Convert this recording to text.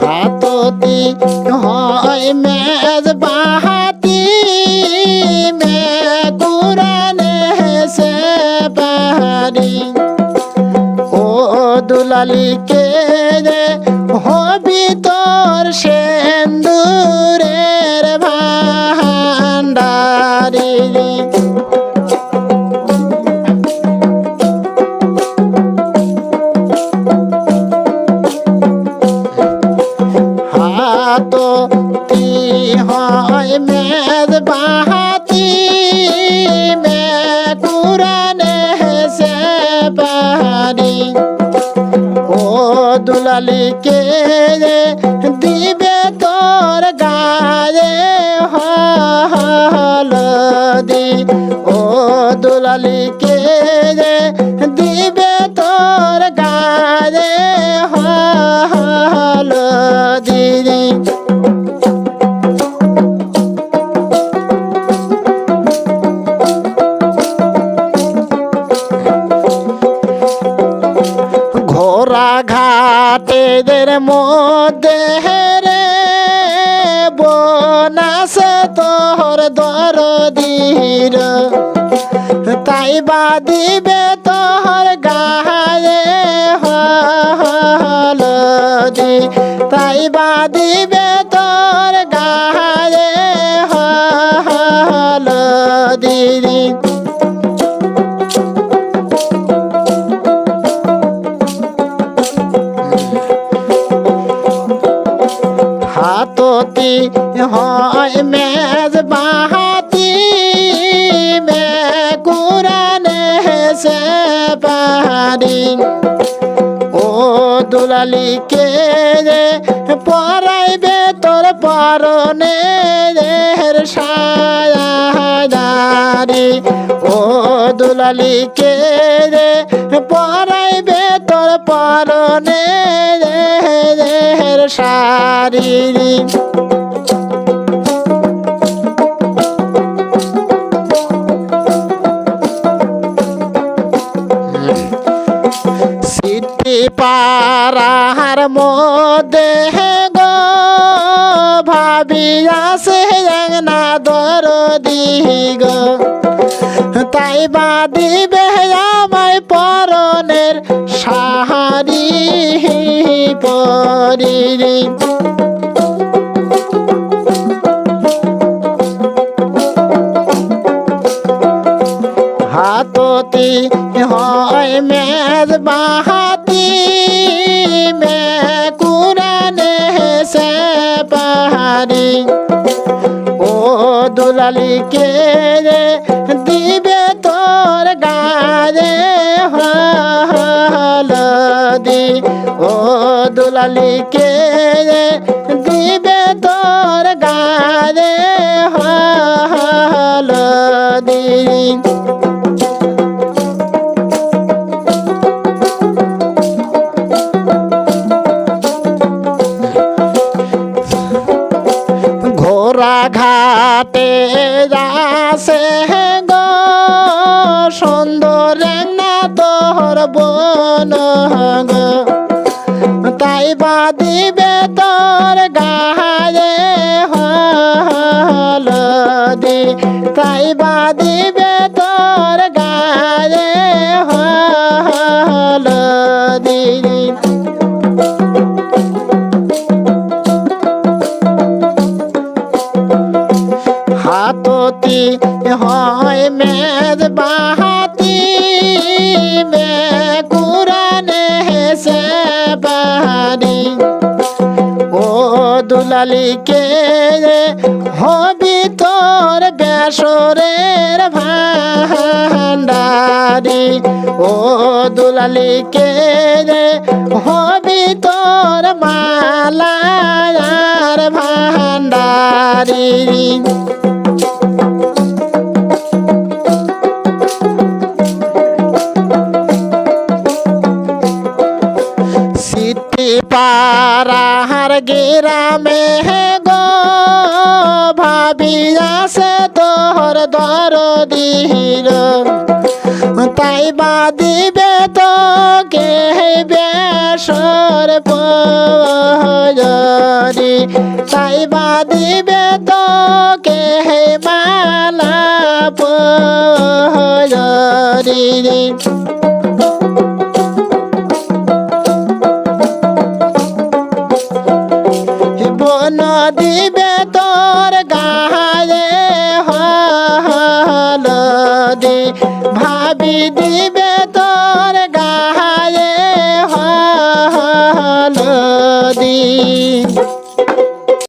হাততি হয় মেজ বাহাতি মে কুরানে সে পাহাড়ি ও দুলালি কে রে হবি তোর সেন্দুরের ভান্ডারি হাততি হয় মেজ বাহাতি মে কুরানে সে পাহাড়ি ও দুলালি কে দিবে তোর গায়ে হলদি ও দুলালি কে দিবে তোর গায়ে হলদি ঘোড়া ঘাটেদের মধ্যে রে বনাসে তোর দরদির তাই বাদিবে তোর গায়ে হলদি তাই বাদিবে তোর গায়ে হলদি হাততি হয় মেজ বাহাতি মে কুরানে সে পাহাড়ি ও দুলালি কে পরাইবে তোর পরনে সায়াদারি ও দুলালি কে পরাইবে তোর পরনে শাড়ি সিটি পারার মধ্যে গো ভাবি আসে না দরদি গো তাই বাদিবে আমায় পরনের সাহারি পরি হাততি হয় মেজ বাহাতি মে কুরানে সে পাহাড়ি ও দুলালি কে দিবে তোর গায়ে হলদি ও দুলালি কে দিবে তোর গায়ে হলদি ঘোড়া ঘাটে যাসে গো সুন্দর না তোর বন গো তাই বাদিবে তোর গায়ে হলদি তাই বাদিবে তোর গায়ে হলদি হাততি হয় মেজ বাহাতি মে কুরানে সে পাহাড়ি ও দুলালি কে হবি তোর বেসরের ভান্ডারি ও দুলালি কে হবি তোর মালার ভান্ডারি সিটি পারার গিরামে গো ভাবি আসে তোর দরদির তাই বাদিবে তো কে বেসর পরি তাই বা দিবে তো কে মালা পরি বন দিবে তোর গায়ে হলদি ভাবি দিবে তোর গায়ে হলদি